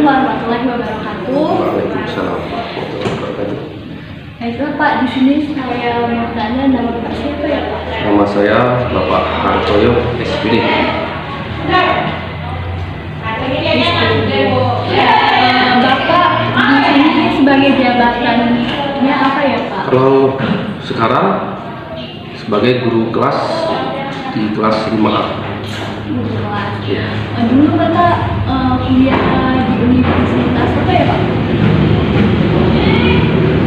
warahmatullahi wabarakatuh. Waalaikumsalam warahmatullahi wabarakatuh. Itu Pak, di sini saya mau tanya, nama Bapak siapa ya Pak? Nama saya Bapak Hartoyo SPD. Bapak di sini sebagai jabatannya apa ya Pak? Kalau sekarang sebagai guru kelas di kelas 5A. Ya. Dulu Bapak kuliah di universitas apa ya Pak?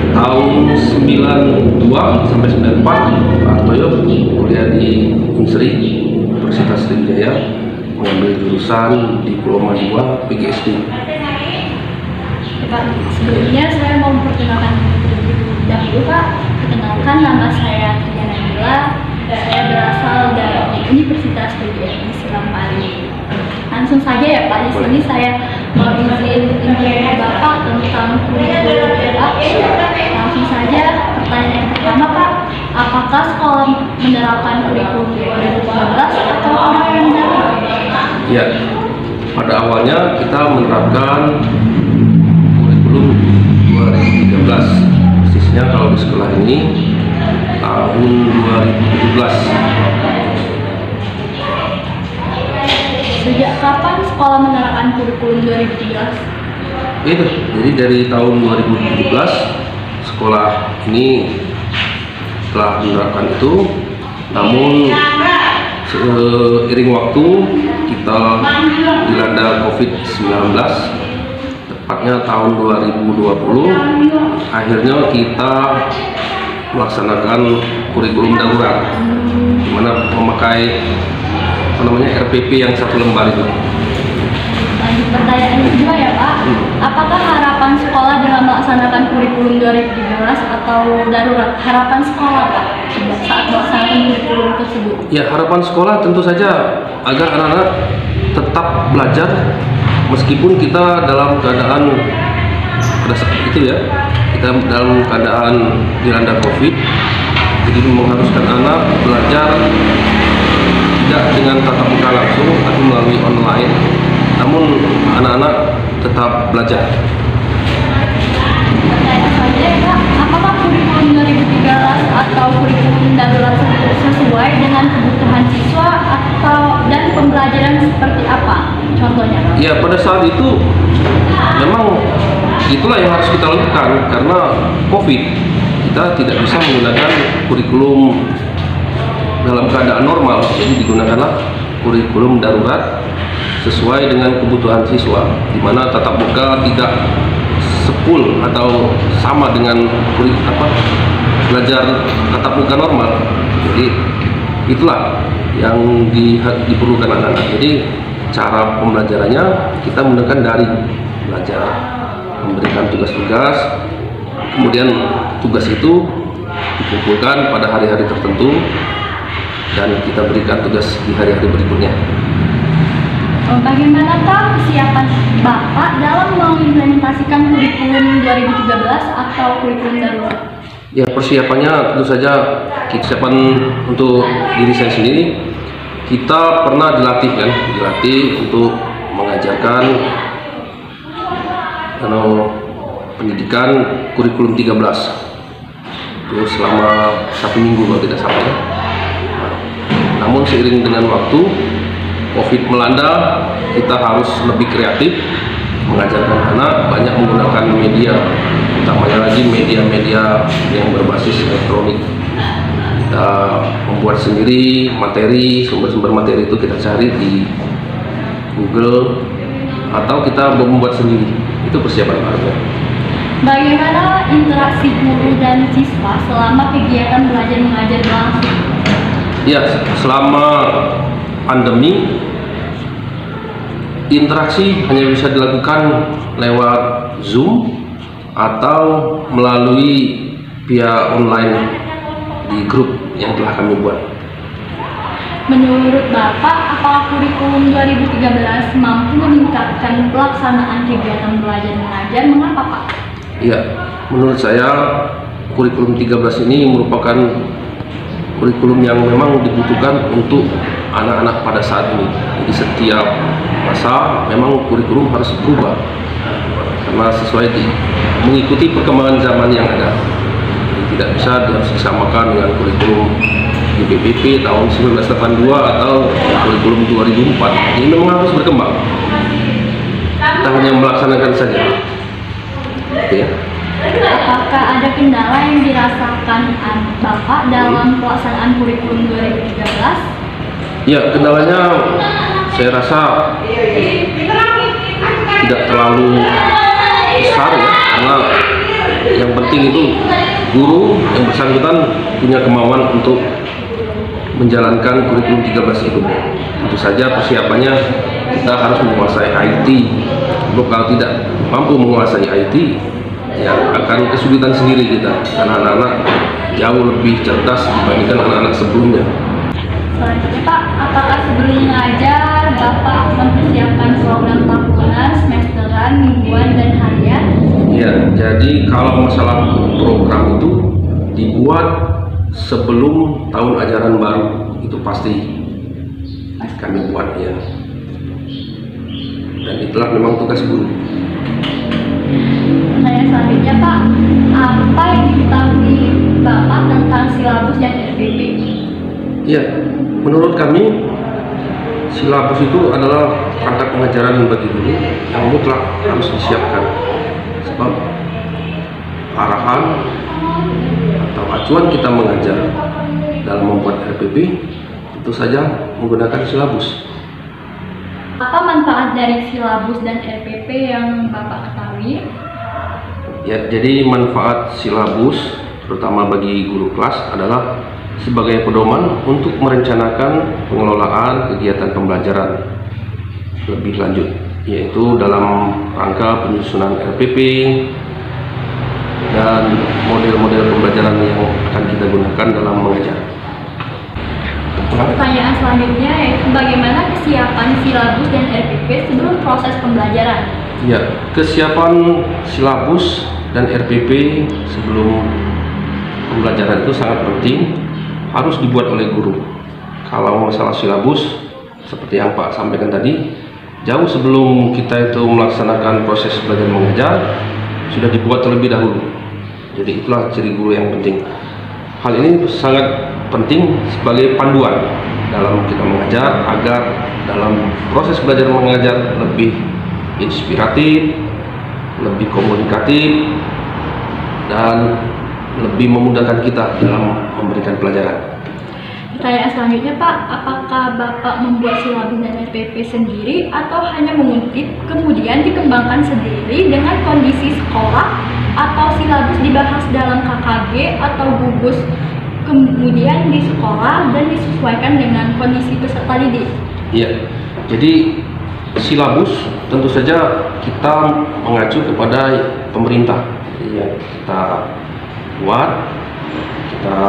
Tahun 92 sampai 94 Pak Hartoyo kuliah di Unsri Universitas Sriwijaya, mengambil jurusan Diploma 2 PGSD. Pak, sebelumnya saya mau memperkenalkan terlebih dahulu Pak. Perkenalkan, nama saya Triana Nila. Saya berasal dari Universitas Sriwijaya Selampari. Langsung saja ya Pak, di sini saya mau izin info Bapak tentang kurikulum Bapak. Langsung saja pertanyaan yang pertama Pak, apakah sekolah menerapkan kurikulum 2015 atau apa yang menerapkan? Ya, pada awalnya kita menerapkan kurikulum 2013, persisnya kalau di sekolah ini tahun 2017. Sejak kapan sekolah menerapkan kurikulum 2013? Itu, jadi dari tahun 2017 sekolah ini telah menerapkan itu, namun seiring waktu kita dilanda COVID-19, tepatnya tahun 2020, akhirnya kita melaksanakan kurikulum darurat, di mana memakai RPP yang 1 lembar itu. Lanjut pertanyaan kedua ya Pak, apakah harapan sekolah dalam melaksanakan kurikulum 2013 atau darurat? Harapan sekolah Pak saat melaksanakan kurikulum tersebut? Ya, harapan sekolah tentu saja agar anak-anak tetap belajar meskipun kita dalam keadaan pada saat itu ya, kita dalam keadaan dilanda COVID, jadi mengharuskan anak belajar tidak dengan tatap muka langsung tapi melalui online, namun anak-anak tetap belajar. Pertanyaan saja ya Pak, apakah kurikulum 2013 atau kurikulum darurat sesuai dengan kebutuhan siswa dan pembelajaran seperti apa? Contohnya Pak? Ya, pada saat itu memang itulah yang harus kita lakukan karena COVID. Kita tidak bisa menggunakan kurikulum dalam keadaan normal, jadi digunakanlah kurikulum darurat sesuai dengan kebutuhan siswa, di mana tatap muka tidak sepul atau sama dengan belajar tatap muka normal. Jadi itulah yang diperlukan anak-anak. Jadi cara pembelajarannya kita menggunakan daring belajar, memberikan tugas-tugas, kemudian tugas itu dikumpulkan pada hari-hari tertentu dan kita berikan tugas di hari-hari berikutnya. Bagaimanakah kesiapan Bapak dalam mengimplementasikan kurikulum 2013 atau kurikulum darurat? Ya, persiapannya tentu saja kesiapan untuk diri saya sendiri. Kita pernah dilatih untuk mengajarkan pendidikan kurikulum 13 itu selama 1 minggu kalau tidak salah ya. Namun seiring dengan waktu COVID melanda, kita harus lebih kreatif mengajarkan anak, banyak menggunakan media, utamanya lagi media-media yang berbasis elektronik. Kita membuat sendiri materi, sumber-sumber materi itu kita cari di Google atau kita membuat sendiri. Itu persiapan baru. Bagaimana interaksi guru dan siswa selama kegiatan belajar mengajar berlangsung? Ya, selama pandemi interaksi hanya bisa dilakukan lewat Zoom atau melalui via online di grup yang telah kami buat. Menurut Bapak, apakah kurikulum 2013 mampu meningkatkan pelaksanaan kegiatan belajar mengajar? Mengapa Pak? Ya, menurut saya kurikulum 13 ini merupakan kurikulum yang memang dibutuhkan untuk anak-anak pada saat ini. Jadi setiap masa memang kurikulum harus berubah karena mengikuti perkembangan zaman yang ada. Jadi tidak bisa disamakan dengan kurikulum di BPP tahun 1982 atau kurikulum 2004. Ini memang harus berkembang. Kita hanya melaksanakan saja. Oke. Apakah ada kendala yang dirasakan Bapak dalam pelaksanaan kurikulum 2013? Ya, kendalanya saya rasa tidak terlalu besar ya, karena yang penting itu guru yang bersangkutan punya kemauan untuk menjalankan kurikulum 13 itu. Tentu saja persiapannya kita harus menguasai IT. Kalau tidak mampu menguasai IT, ya akan kesulitan sendiri kita, karena anak-anak jauh lebih cerdas dibandingkan anak-anak sebelumnya. Selanjutnya Pak, apakah sebelum mengajar Bapak mempersiapkan program tahunan, semesteran, mingguan, dan harian? Ya, jadi kalau masalah program itu dibuat sebelum tahun ajaran baru, itu pasti kami buat ya. Dan itulah memang tugas guru. Pertanyaan selanjutnya Pak, apa yang diketahui Bapak tentang silabus dan RPP? Ya, menurut kami silabus itu adalah perangkat pengajaran bagi guru yang mutlak harus disiapkan. Sebab arahan atau acuan kita mengajar dalam membuat RPP tentu saja menggunakan silabus. Apa manfaat dari silabus dan RPP yang Bapak ketahui? Ya, jadi manfaat silabus terutama bagi guru kelas adalah sebagai pedoman untuk merencanakan pengelolaan kegiatan pembelajaran lebih lanjut, yaitu dalam rangka penyusunan RPP dan model-model pembelajaran yang akan kita gunakan dalam mengajar. Pertanyaan selanjutnya yaitu bagaimana kesiapan silabus dan RPP sebelum proses pembelajaran? Ya, kesiapan silabus dan RPP sebelum pembelajaran itu sangat penting, harus dibuat oleh guru. Kalau masalah silabus, seperti yang Pak sampaikan tadi, jauh sebelum kita itu melaksanakan proses belajar mengajar, sudah dibuat terlebih dahulu. Jadi itulah ciri guru yang penting. Hal ini sangat penting sebagai panduan dalam kita mengajar, agar dalam proses belajar mengajar lebih inspiratif, lebih komunikatif, dan lebih memudahkan kita dalam memberikan pelajaran. Pertanyaan selanjutnya Pak, apakah Bapak membuat silabus dan RPP sendiri atau hanya mengutip kemudian dikembangkan sendiri dengan kondisi sekolah, atau silabus dibahas dalam KKG atau gugus kemudian di sekolah dan disesuaikan dengan kondisi peserta didik? Iya, jadi silabus tentu saja kita mengacu kepada pemerintah. Jadi kita buat, kita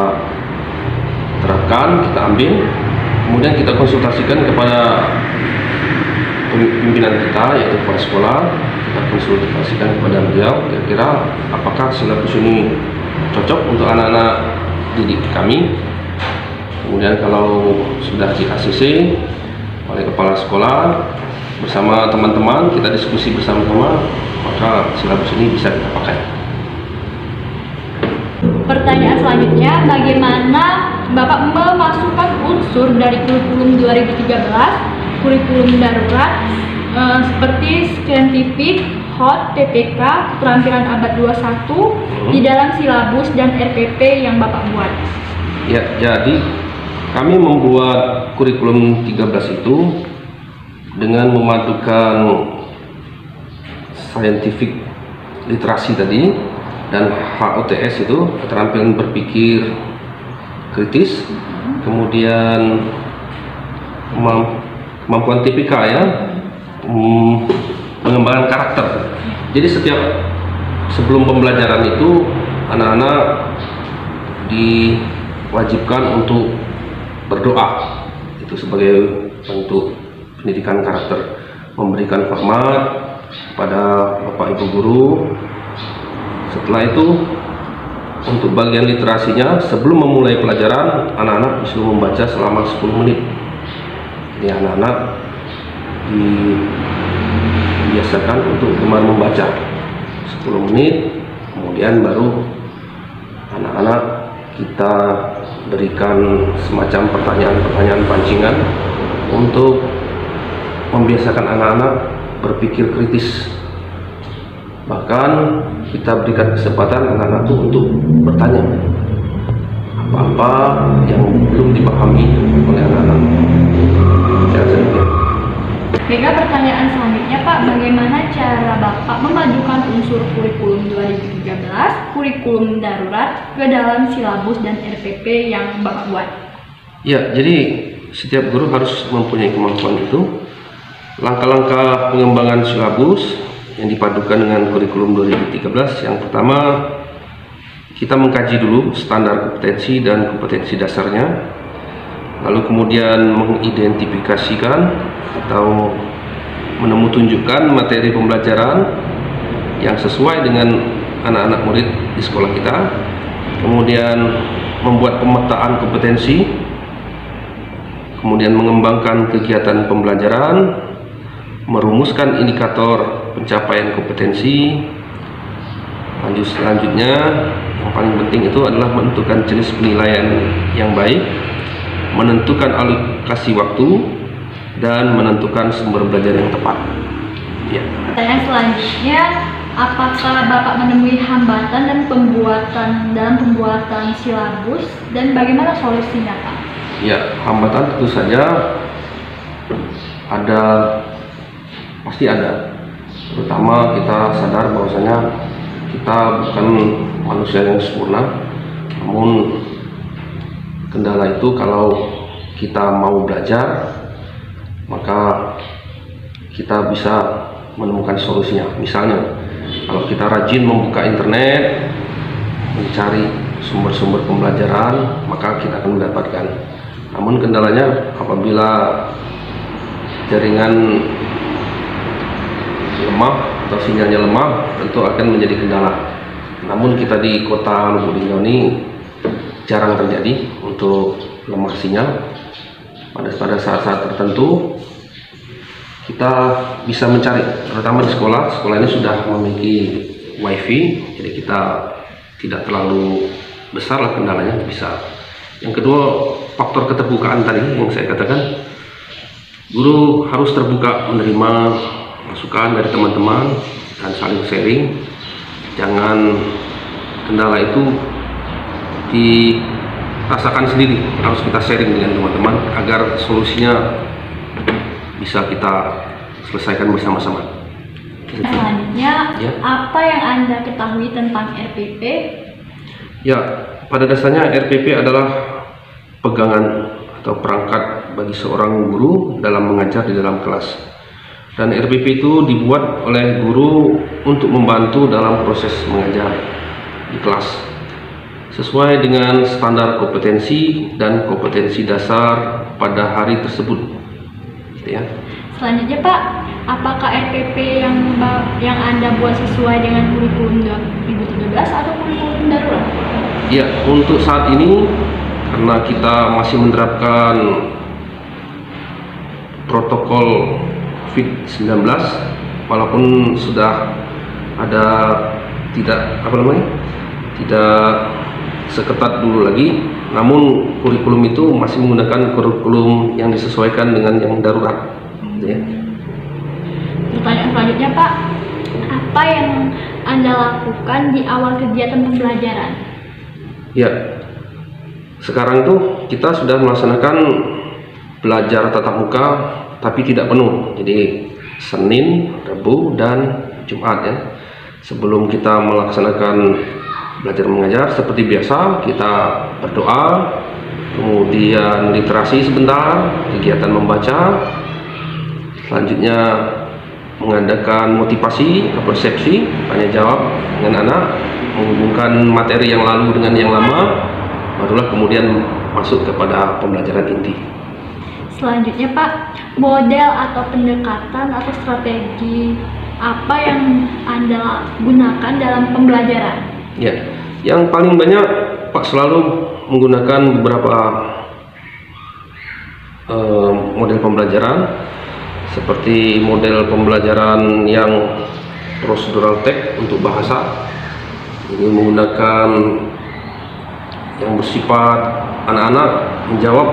terapkan, kita ambil, kemudian kita konsultasikan kepada pimpinan kita, yaitu kepala sekolah. Kita konsultasikan kepada beliau, kira-kira apakah silabus ini cocok untuk anak-anak didik kami. Kemudian kalau sudah di ACC oleh kepala sekolah bersama teman-teman, kita diskusi bersama-sama, maka silabus ini bisa kita pakai. Pertanyaan selanjutnya, bagaimana Bapak memasukkan unsur dari kurikulum 2013, kurikulum darurat seperti scientific, HOT, TTK, keterampilan abad 21 di dalam silabus dan RPP yang Bapak buat? Ya, jadi kami membuat kurikulum 13 itu dengan memadukan scientific literasi tadi dan HOTS itu keterampilan berpikir kritis, kemudian kemampuan TPK ya, pengembangan karakter. Jadi sebelum pembelajaran itu anak-anak diwajibkan untuk berdoa, itu sebagai bentuk pendidikan karakter, memberikan hormat kepada Bapak Ibu guru. Setelah itu untuk bagian literasinya, sebelum memulai pelajaran anak-anak disuruh membaca selama 10 menit. Jadi anak-anak dibiasakan untuk gemar membaca 10 menit, kemudian baru anak-anak kita berikan semacam pertanyaan-pertanyaan pancingan untuk membiasakan anak-anak berpikir kritis. Bahkan kita berikan kesempatan anak-anak itu untuk bertanya apa-apa yang belum dipahami oleh anak-anak. Hingga pertanyaan selanjutnya Pak, bagaimana cara Bapak memadukan unsur kurikulum 2013, kurikulum darurat ke dalam silabus dan RPP yang Bapak buat? Ya, jadi setiap guru harus mempunyai kemampuan itu. Langkah-langkah pengembangan silabus yang dipadukan dengan kurikulum 2013, yang pertama kita mengkaji dulu standar kompetensi dan kompetensi dasarnya, lalu kemudian mengidentifikasikan atau menemutunjukkan materi pembelajaran yang sesuai dengan anak-anak murid di sekolah kita, kemudian membuat pemetaan kompetensi, kemudian mengembangkan kegiatan pembelajaran, merumuskan indikator pencapaian kompetensi. Selanjutnya yang paling penting itu adalah menentukan jenis penilaian yang baik, menentukan alokasi waktu, dan menentukan sumber belajar yang tepat. Ya. Pertanyaan selanjutnya, apakah Bapak menemui hambatan dan dalam pembuatan silabus, dan bagaimana solusinya Pak? Ya, hambatan tentu saja pasti ada. Terutama kita sadar bahwasanya kita bukan manusia yang sempurna, namun kendala itu kalau kita mau belajar, maka kita bisa menemukan solusinya. Misalnya, kalau kita rajin membuka internet, mencari sumber-sumber pembelajaran, maka kita akan mendapatkan. Namun kendalanya apabila jaringan lemah atau sinyalnya lemah, tentu akan menjadi kendala. Namun kita di kota Lubuk Linggau ini jarang terjadi untuk lemah sinyal. Pada saat-saat tertentu kita bisa mencari, terutama di sekolah ini sudah memiliki wifi, jadi kita tidak terlalu besar lah kendalanya, bisa. Yang kedua, faktor keterbukaan tadi yang saya katakan, guru harus terbuka menerima masukan dari teman-teman dan saling sharing. Jangan kendala itu dirasakan sendiri, harus kita sharing dengan teman-teman agar solusinya bisa kita selesaikan bersama-sama. Selanjutnya, ya, apa yang Anda ketahui tentang RPP? Ya, pada dasarnya RPP adalah pegangan atau perangkat bagi seorang guru dalam mengajar di dalam kelas. Dan RPP itu dibuat oleh guru untuk membantu dalam proses mengajar di kelas, sesuai dengan standar kompetensi dan kompetensi dasar pada hari tersebut. Gitu ya. Selanjutnya Pak, apakah RPP yang Anda buat sesuai dengan kurikulum 2013 atau kurikulum darurat? Ya, untuk saat ini karena kita masih menerapkan protokol COVID-19, walaupun sudah ada tidak seketat dulu lagi, namun kurikulum itu masih menggunakan kurikulum yang disesuaikan dengan yang darurat. Ya. Pertanyaan selanjutnya Pak, apa yang Anda lakukan di awal kegiatan pembelajaran? Ya, sekarang itu kita sudah melaksanakan belajar tatap muka, tapi tidak penuh. Jadi Senin, Rabu, dan Jumat ya. Sebelum kita melaksanakan belajar mengajar seperti biasa, kita berdoa, kemudian literasi sebentar, kegiatan membaca, selanjutnya mengadakan motivasi atau persepsi, tanya jawab dengan anak, menghubungkan materi yang lalu dengan yang lama, barulah kemudian masuk kepada pembelajaran inti. Selanjutnya Pak, model atau pendekatan atau strategi apa yang Anda gunakan dalam pembelajaran? Ya, yang paling banyak Pak selalu menggunakan beberapa model pembelajaran, seperti model pembelajaran yang procedural text untuk bahasa. Ini menggunakan yang bersifat anak-anak menjawab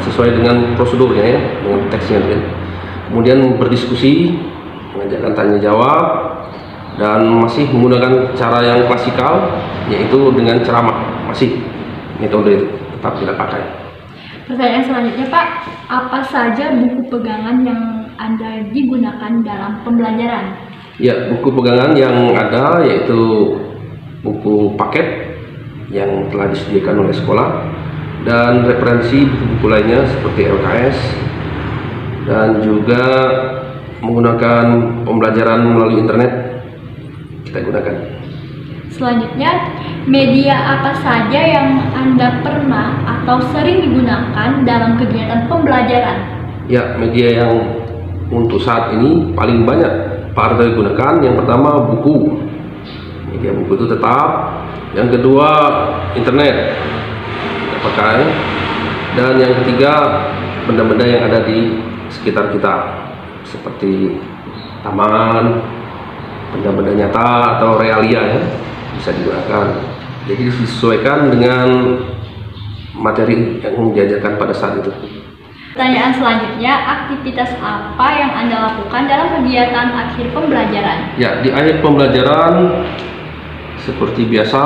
sesuai dengan prosedurnya ya, dengan teksnya kan. Kemudian berdiskusi, mengajarkan tanya jawab, dan masih menggunakan cara yang klasikal, yaitu dengan ceramah. Masih metode itu tetap tidak pakai. Pertanyaan selanjutnya Pak, apa saja buku pegangan yang Anda digunakan dalam pembelajaran? Ya, buku pegangan yang ada yaitu buku paket yang telah disediakan oleh sekolah, dan referensi buku-buku lainnya seperti LKS, dan juga menggunakan pembelajaran melalui internet kita gunakan. Selanjutnya, media apa saja yang Anda pernah atau sering digunakan dalam kegiatan pembelajaran? Ya, media yang untuk saat ini paling banyak Pak Arto gunakan, yang pertama buku. Media buku itu tetap. Yang kedua internet kita pakai. Dan yang ketiga benda-benda yang ada di sekitar kita seperti taman, benda-benda nyata atau realia ya, bisa digunakan. Jadi disesuaikan dengan materi yang diajarkan pada saat itu. Pertanyaan selanjutnya, aktivitas apa yang Anda lakukan dalam kegiatan akhir pembelajaran? Ya, di akhir pembelajaran seperti biasa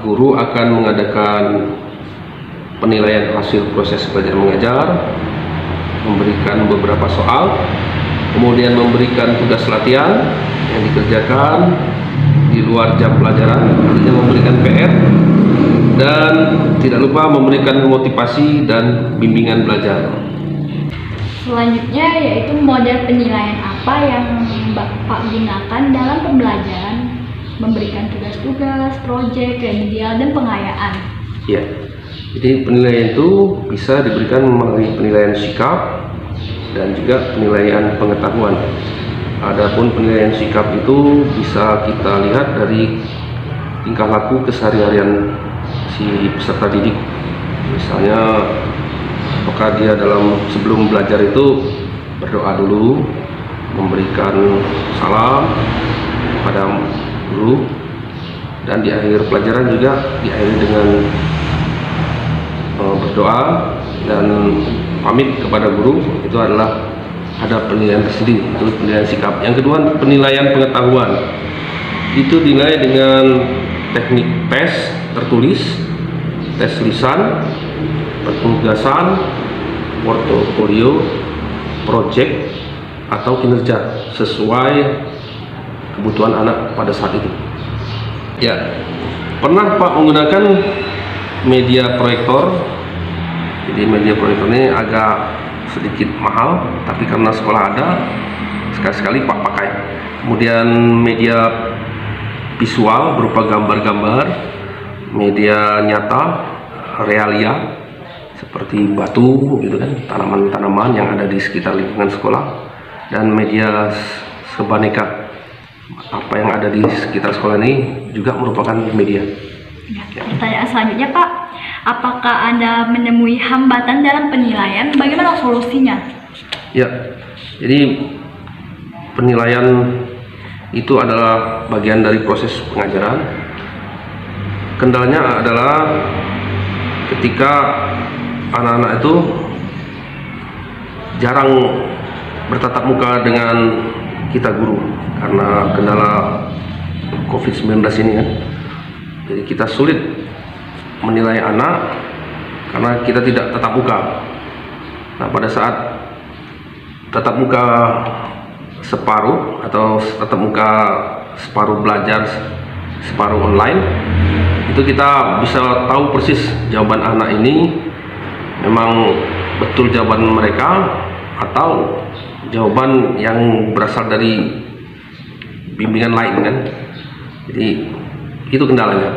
guru akan mengadakan penilaian hasil proses belajar mengajar, memberikan beberapa soal, kemudian memberikan tugas latihan yang dikerjakan di luar jam pelajaran, artinya memberikan PR, dan tidak lupa memberikan motivasi dan bimbingan belajar. Selanjutnya yaitu model penilaian apa yang Bapak gunakan dalam pembelajaran, memberikan tugas-tugas, proyek, remedial, dan pengayaan. Ya, jadi penilaian itu bisa diberikan melalui penilaian sikap dan juga penilaian pengetahuan. Adapun penilaian sikap itu bisa kita lihat dari tingkah laku keseharian si peserta didik. Misalnya, apakah dia dalam sebelum belajar itu berdoa dulu, memberikan salam kepada guru, dan di akhir pelajaran juga diakhiri dengan berdoa dan pamit kepada guru. Itu adalah ada penilaian tersendiri, itu penilaian sikap. Yang kedua, penilaian pengetahuan. Itu dinilai dengan teknik tes tertulis, tes lisan, penugasan, portofolio, project, atau kinerja sesuai kebutuhan anak pada saat itu. Ya, pernah Pak menggunakan media proyektor. Jadi media proyektor ini agak sedikit mahal, tapi karena sekolah ada, sekali-sekali Pak pakai. Kemudian media visual berupa gambar-gambar, media nyata, realia seperti batu gitu kan, tanaman-tanaman yang ada di sekitar lingkungan sekolah, dan media sebaneka apa yang ada di sekitar sekolah ini juga merupakan media. Ya, pertanyaan selanjutnya Pak, apakah Anda menemui hambatan dalam penilaian? Bagaimana solusinya? Ya, jadi penilaian itu adalah bagian dari proses pengajaran. Kendalanya adalah ketika anak-anak itu jarang bertatap muka dengan kita guru karena kendala COVID-19 ini kan. Jadi kita sulit menilai anak karena kita tidak tatap muka. Nah, pada saat tatap muka separuh atau tatap muka separuh belajar, separuh online, itu kita bisa tahu persis jawaban anak ini memang betul jawaban mereka atau jawaban yang berasal dari bimbingan lain kan. Jadi itu kendalanya.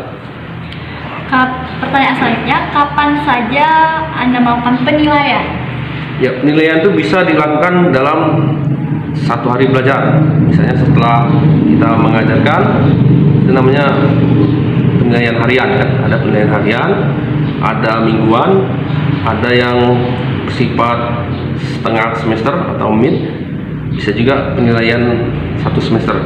Pertanyaan selanjutnya, kapan saja Anda melakukan penilaian? Ya, penilaian itu bisa dilakukan dalam satu hari belajar. Misalnya setelah kita mengajarkan, itu namanya penilaian harian kan. Ada penilaian harian, ada mingguan, ada yang bersifat setengah semester atau mid, bisa juga penilaian satu semester.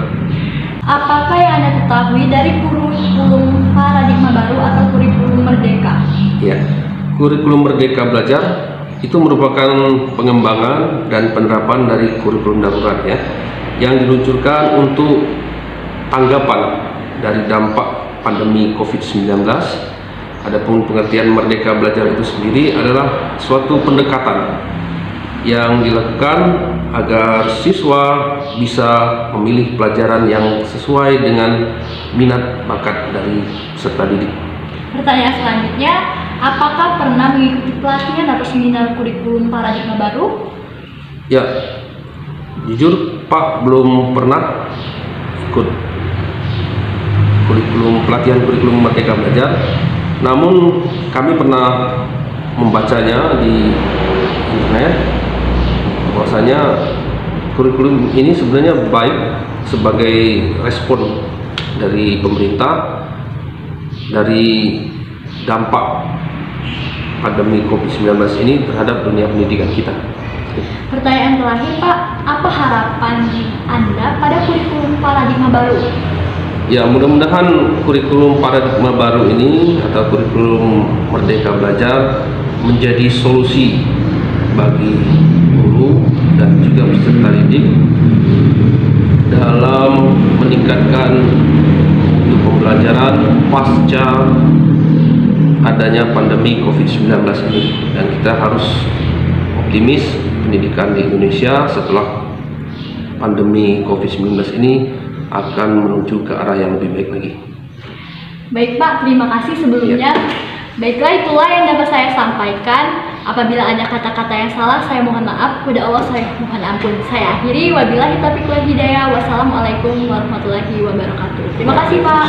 Apakah yang Anda ketahui dari kurikulum paradigma baru atau kurikulum merdeka? Ya, kurikulum Merdeka Belajar itu merupakan pengembangan dan penerapan dari kurikulum darurat ya, yang diluncurkan untuk tanggapan dari dampak pandemi COVID-19. Adapun pengertian Merdeka Belajar itu sendiri adalah suatu pendekatan yang dilakukan agar siswa bisa memilih pelajaran yang sesuai dengan minat bakat dari peserta didik. Pertanyaan selanjutnya, apakah pernah mengikuti pelatihan atau seminar kurikulum paradigma baru? Ya, jujur Pak belum pernah ikut pelatihan kurikulum Merdeka Belajar, namun kami pernah membacanya di internet bahwasanya kurikulum ini sebenarnya baik sebagai respon dari pemerintah dari dampak pandemi COVID-19 ini terhadap dunia pendidikan kita. Pertanyaan terakhir Pak, apa harapan Anda pada kurikulum paradigma baru? Ya, mudah-mudahan kurikulum paradigma baru ini atau kurikulum Merdeka Belajar menjadi solusi bagi guru dan juga peserta didik dalam meningkatkan mutu pembelajaran pasca adanya pandemi COVID-19 ini, dan kita harus optimis pendidikan di Indonesia setelah pandemi COVID-19 ini akan menuju ke arah yang lebih baik lagi. Baik Pak, terima kasih sebelumnya. Baiklah, itulah yang dapat saya sampaikan. Apabila ada kata-kata yang salah, saya mohon maaf. Kepada Allah saya mohon ampun. Saya akhiri. Wabillahi taufiq wal hidayah. Wassalamualaikum warahmatullahi wabarakatuh. Terima kasih Pak.